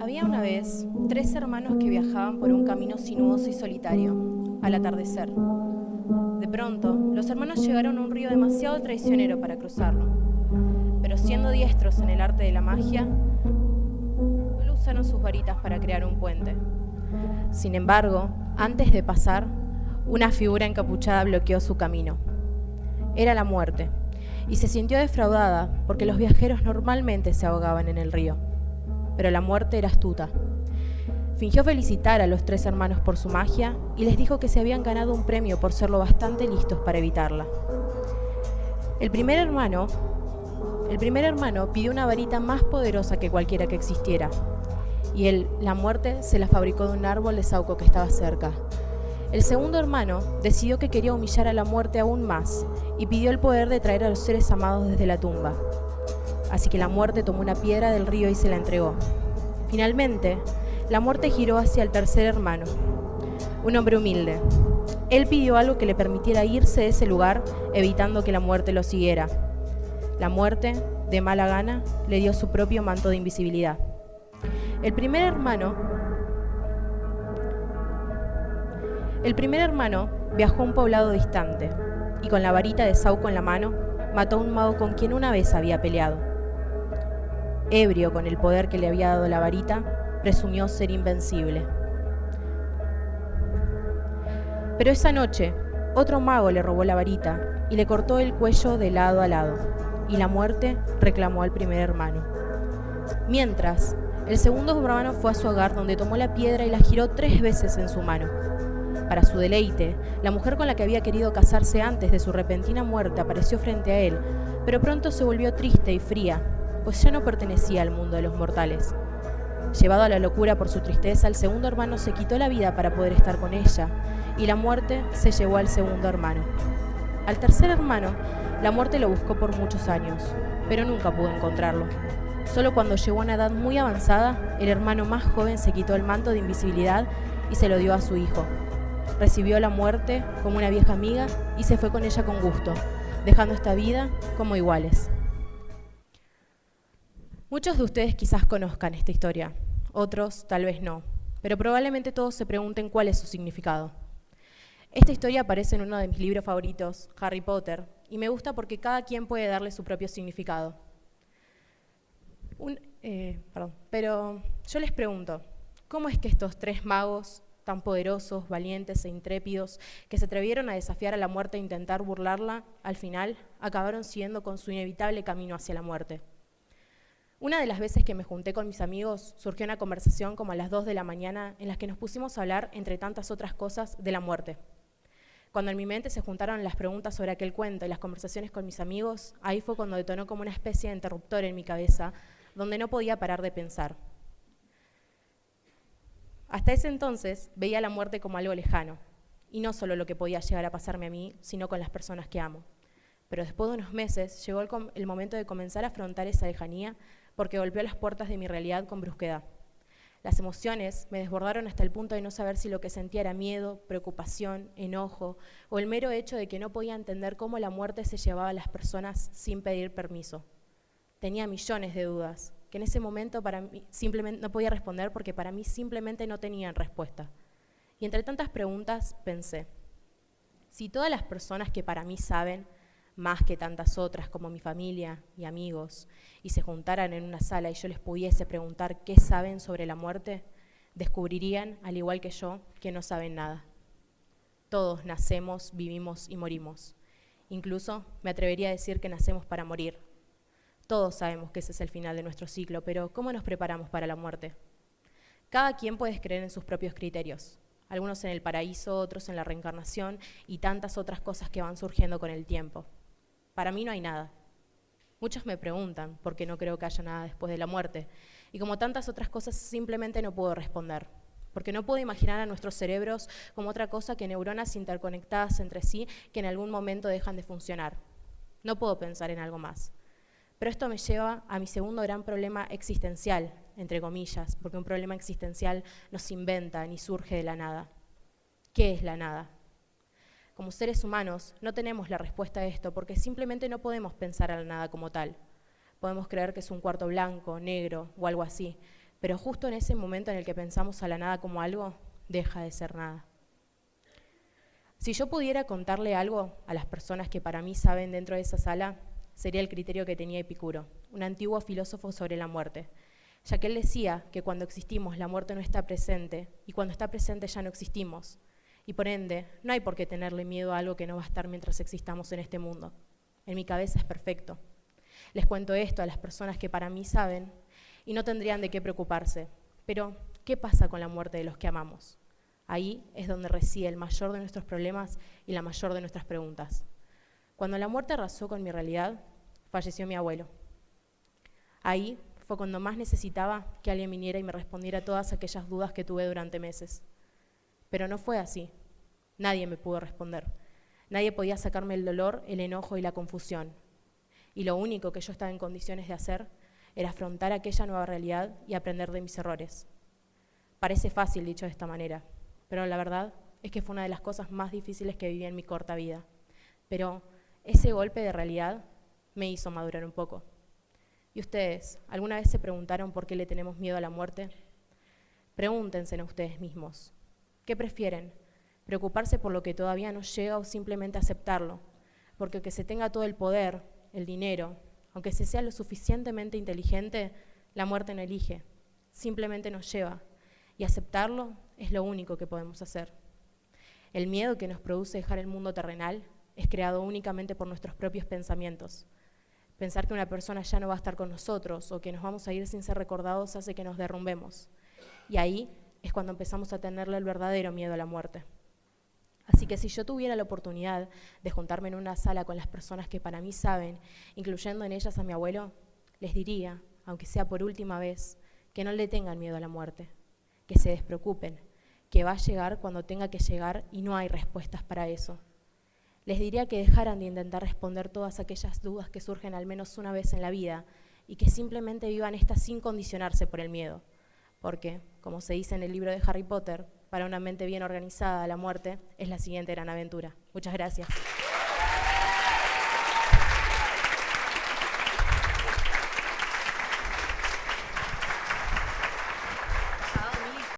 Había una vez 3 hermanos que viajaban por un camino sinuoso y solitario, al atardecer. De pronto, los hermanos llegaron a un río demasiado traicionero para cruzarlo. Pero siendo diestros en el arte de la magia, solo usaron sus varitas para crear un puente. Sin embargo, antes de pasar, una figura encapuchada bloqueó su camino. Era la muerte, y se sintió defraudada porque los viajeros normalmente se ahogaban en el río. Pero la muerte era astuta. Fingió felicitar a los 3 hermanos por su magia y les dijo que se habían ganado un premio por ser lo bastante listos para evitarla. El primer hermano pidió una varita más poderosa que cualquiera que existiera, y la muerte se la fabricó de un árbol de sauco que estaba cerca. El segundo hermano decidió que quería humillar a la muerte aún más y pidió el poder de traer a los seres amados desde la tumba. Así que la muerte tomó una piedra del río y se la entregó. Finalmente, la muerte giró hacia el tercer hermano, un hombre humilde. Él pidió algo que le permitiera irse de ese lugar, evitando que la muerte lo siguiera. La muerte, de mala gana, le dio su propio manto de invisibilidad. El primer hermano viajó a un poblado distante y con la varita de sauco en la mano mató a un mago con quien una vez había peleado. Ebrio con el poder que le había dado la varita, presumió ser invencible. Pero esa noche, otro mago le robó la varita y le cortó el cuello de lado a lado, y la muerte reclamó al primer hermano. Mientras, el segundo hermano fue a su hogar, donde tomó la piedra y la giró 3 veces en su mano. Para su deleite, la mujer con la que había querido casarse antes de su repentina muerte apareció frente a él, pero pronto se volvió triste y fría, pues ya no pertenecía al mundo de los mortales. Llevado a la locura por su tristeza, el segundo hermano se quitó la vida para poder estar con ella, y la muerte se llevó al segundo hermano. Al tercer hermano, la muerte lo buscó por muchos años, pero nunca pudo encontrarlo. Solo cuando llegó a una edad muy avanzada, el hermano más joven se quitó el manto de invisibilidad y se lo dio a su hijo. Recibió la muerte como una vieja amiga y se fue con ella con gusto, dejando esta vida como iguales. Muchos de ustedes quizás conozcan esta historia, otros tal vez no, pero probablemente todos se pregunten cuál es su significado. Esta historia aparece en uno de mis libros favoritos, Harry Potter, y me gusta porque cada quien puede darle su propio significado. Pero yo les pregunto, ¿cómo es que estos 3 magos, tan poderosos, valientes e intrépidos, que se atrevieron a desafiar a la muerte e intentar burlarla, al final acabaron siguiendo con su inevitable camino hacia la muerte? Una de las veces que me junté con mis amigos, surgió una conversación como a las 2 de la mañana en las que nos pusimos a hablar, entre tantas otras cosas, de la muerte. Cuando en mi mente se juntaron las preguntas sobre aquel cuento y las conversaciones con mis amigos, ahí fue cuando detonó como una especie de interruptor en mi cabeza, donde no podía parar de pensar. Hasta ese entonces veía la muerte como algo lejano, y no solo lo que podía llegar a pasarme a mí, sino con las personas que amo. Pero después de unos meses llegó el momento de comenzar a afrontar esa lejanía, porque golpeó las puertas de mi realidad con brusquedad. Las emociones me desbordaron hasta el punto de no saber si lo que sentía era miedo, preocupación, enojo, o el mero hecho de que no podía entender cómo la muerte se llevaba a las personas sin pedir permiso. Tenía millones de dudas, que en ese momento para mí simplemente no podía responder porque para mí simplemente no tenían respuesta. Y entre tantas preguntas pensé, si todas las personas que para mí saben, más que tantas otras como mi familia y amigos, y se juntaran en una sala y yo les pudiese preguntar qué saben sobre la muerte, descubrirían, al igual que yo, que no saben nada. Todos nacemos, vivimos y morimos. Incluso me atrevería a decir que nacemos para morir. Todos sabemos que ese es el final de nuestro ciclo, pero ¿cómo nos preparamos para la muerte? Cada quien puede creer en sus propios criterios, algunos en el paraíso, otros en la reencarnación y tantas otras cosas que van surgiendo con el tiempo. Para mí no hay nada. Muchos me preguntan por qué no creo que haya nada después de la muerte, y como tantas otras cosas simplemente no puedo responder, porque no puedo imaginar a nuestros cerebros como otra cosa que neuronas interconectadas entre sí que en algún momento dejan de funcionar. No puedo pensar en algo más. Pero esto me lleva a mi segundo gran problema existencial, entre comillas, porque un problema existencial no se inventa ni surge de la nada. ¿Qué es la nada? Como seres humanos no tenemos la respuesta a esto porque simplemente no podemos pensar a la nada como tal. Podemos creer que es un cuarto blanco, negro o algo así, pero justo en ese momento en el que pensamos a la nada como algo, deja de ser nada. Si yo pudiera contarle algo a las personas que para mí saben dentro de esa sala, sería el criterio que tenía Epicuro, un antiguo filósofo sobre la muerte, ya que él decía que cuando existimos la muerte no está presente y cuando está presente ya no existimos, y por ende no hay por qué tenerle miedo a algo que no va a estar mientras existamos en este mundo. En mi cabeza es perfecto. Les cuento esto a las personas que para mí saben y no tendrían de qué preocuparse, pero ¿qué pasa con la muerte de los que amamos? Ahí es donde reside el mayor de nuestros problemas y la mayor de nuestras preguntas. Cuando la muerte arrasó con mi realidad, falleció mi abuelo. Ahí fue cuando más necesitaba que alguien viniera y me respondiera todas aquellas dudas que tuve durante meses. Pero no fue así. Nadie me pudo responder. Nadie podía sacarme el dolor, el enojo y la confusión. Y lo único que yo estaba en condiciones de hacer era afrontar aquella nueva realidad y aprender de mis errores. Parece fácil dicho de esta manera, pero la verdad es que fue una de las cosas más difíciles que viví en mi corta vida. Pero ese golpe de realidad me hizo madurar un poco. ¿Y ustedes, alguna vez se preguntaron por qué le tenemos miedo a la muerte? Pregúntenselo a ustedes mismos. ¿Qué prefieren? ¿Preocuparse por lo que todavía no llega o simplemente aceptarlo? Porque aunque se tenga todo el poder, el dinero, aunque se sea lo suficientemente inteligente, la muerte no elige, simplemente nos lleva. Y aceptarlo es lo único que podemos hacer. El miedo que nos produce dejar el mundo terrenal es creado únicamente por nuestros propios pensamientos. Pensar que una persona ya no va a estar con nosotros o que nos vamos a ir sin ser recordados hace que nos derrumbemos. Y ahí es cuando empezamos a tenerle el verdadero miedo a la muerte. Así que si yo tuviera la oportunidad de juntarme en una sala con las personas que para mí saben, incluyendo en ellas a mi abuelo, les diría, aunque sea por última vez, que no le tengan miedo a la muerte, que se despreocupen, que va a llegar cuando tenga que llegar y no hay respuestas para eso. Les diría que dejaran de intentar responder todas aquellas dudas que surgen al menos una vez en la vida y que simplemente vivan esta sin condicionarse por el miedo. Porque, como se dice en el libro de Harry Potter, para una mente bien organizada, la muerte es la siguiente gran aventura. Muchas gracias.